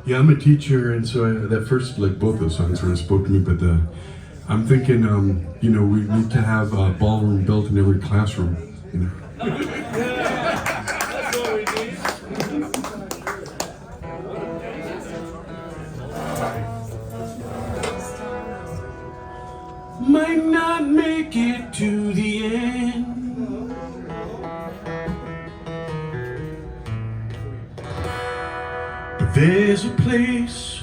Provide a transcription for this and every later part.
Yeah, I'm a teacher, and so that first, like both those songs really spoke to me. But I'm thinking, we need to have a ballroom built in every classroom. That's what we need. Might not make it to the end. But there's a place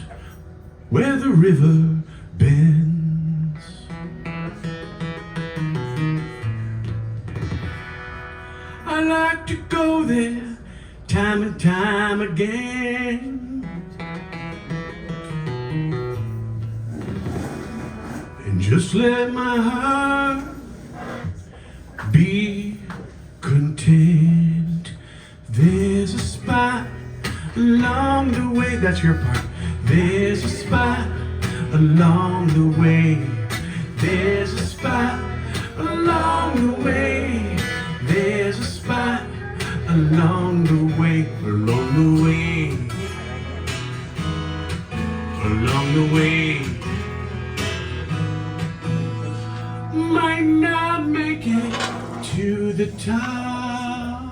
where the river bends. I like to go there time and time again. And just let my heart be content. There's a spot along the way. That's your part. There's a spot along the way. There's a spot along the way. There's a spot along the way. Along the way. Along the way. Might not make it to the top,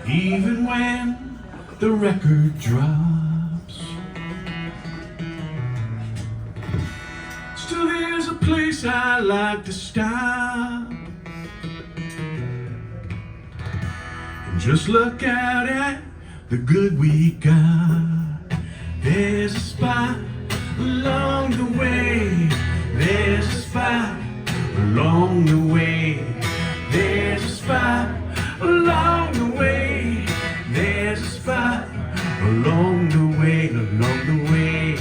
even when the record drops. Still there's a place I like to stop and just look out at the good we got. There's a spot along the way. There's a spot along the way. There's a spot along the way. There's a spot along the way. Along the way.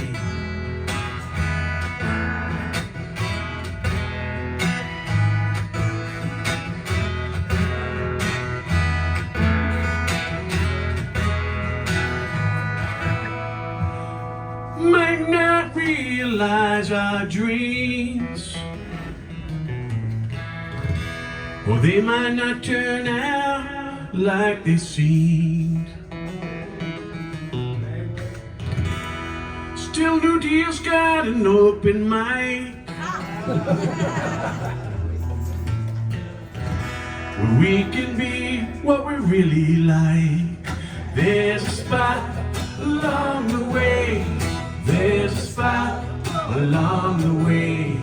Might not realize our dreams, or they might not turn out like they seemed. Still, New Deal's got an open mic where we can be what we really like. There's a spot along the way. There's a spot along the way.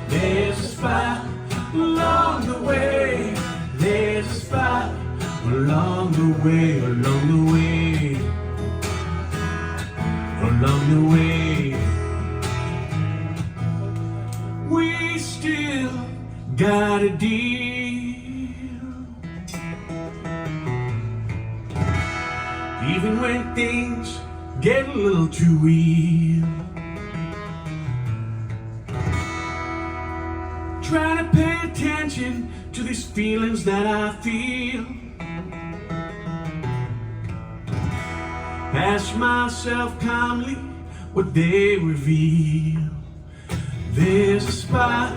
There's a spot along the way. There's a spot along the way. Along the way. Along the way. We still got a deal, even when things get a little too real. Trying to pay attention to these feelings that I feel. Ask myself calmly what they reveal. There's a spot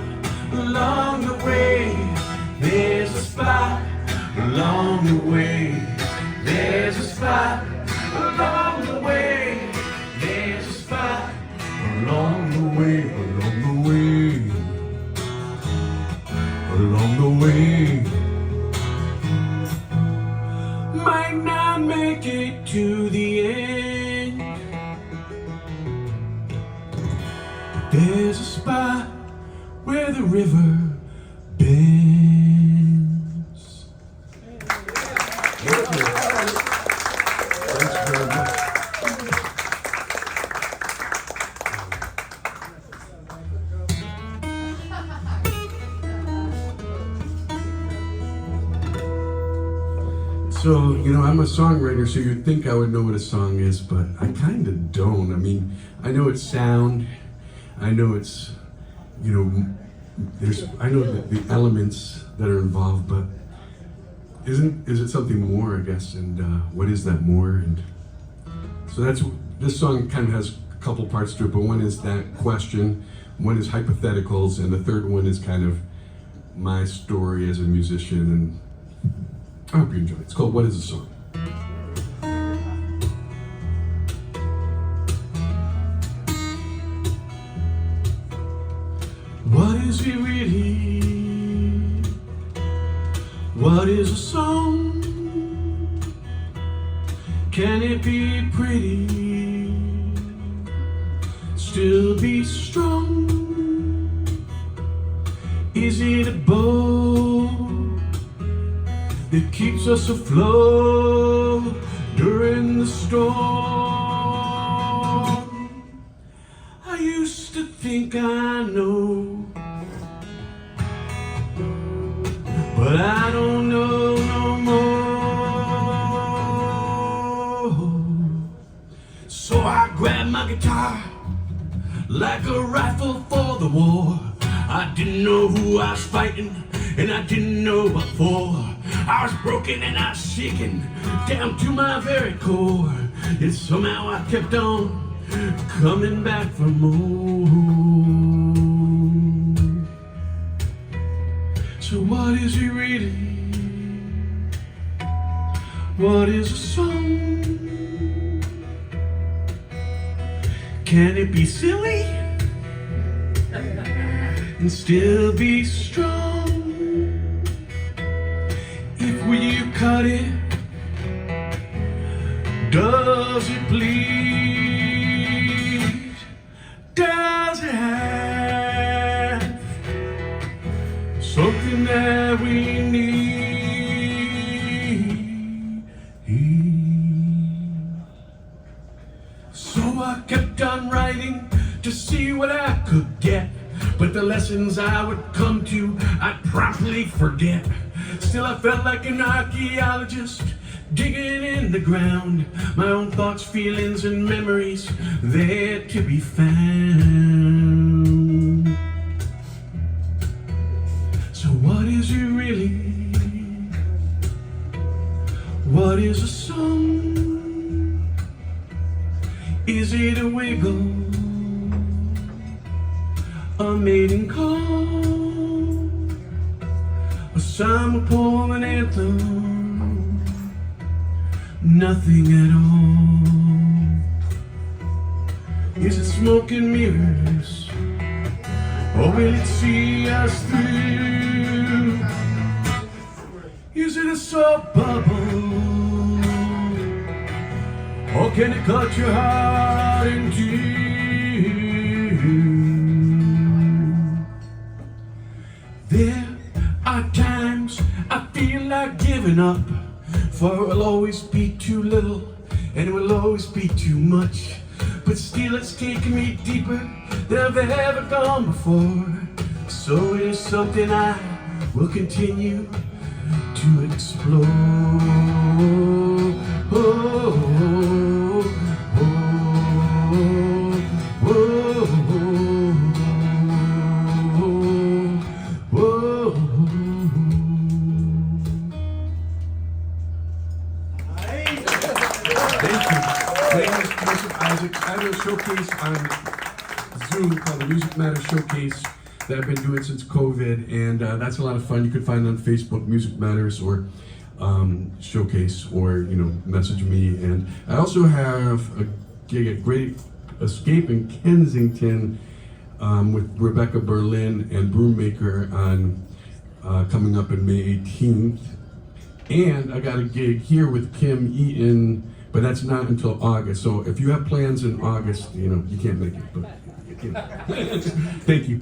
along the way. There's a spot along the way. There's a spot along the way. There's a spot along the way. Along the way. Along the way. Might not make it to the end. There's a spot where the river bends. Thank you. Thanks very much. So, I'm a songwriter, so you'd think I would know what a song is, but I kind of don't. I mean, I know it's sound, I know it's, I know the elements that are involved, but is it something more, I guess, and what is that more? And so this song kind of has a couple parts to it, but one is that question, one is hypotheticals, and the third one is kind of my story as a musician, and I hope you enjoy it. It's called What Is a Song? is it really? What is a song? Can it be pretty? Still be strong? Is it a boat that keeps us afloat during the storm? I used to think I know, but I don't know no more. So I grabbed my guitar like a rifle for the war. I didn't know who I was fighting, and I didn't know what for. I was broken and I was shaken down to my very core. Yet somehow I kept on coming back for more. So what is it really? What is a song? Can it be silly and still be strong? If you cut it, does it bleed? Does it have something that we need? So I kept on writing to see what I could get, but the lessons I would come to, I'd promptly forget. Still I felt like an archaeologist digging in the ground, my own thoughts, feelings, and memories there to be found. So what is it really? What is a song? Is it a wiggle? A maiden call? A summer poem, an anthem? Nothing at all. Is it smoke and mirrors, or will it see us through? Is it a soap bubble, or can it cut your heart in two? There are times I feel like giving up, for it will always be too little and it will always be too much. But still it's taken me deeper than I've ever gone before. So it is something I will continue to explore. Thank you. My name is Joseph Isaacs. I have a showcase on Zoom called the Music Matter Showcase that I've been doing since COVID, and that's a lot of fun. You can find it on Facebook, Music Matters, or Showcase, or message me. And I also have a gig at Great Escape in Kensington with Rebecca Berlin and Broommaker on coming up in May 18th. And I got a gig here with Kim Eaton, but that's not until August. So if you have plans in August, you can't make it, but you can. Thank you.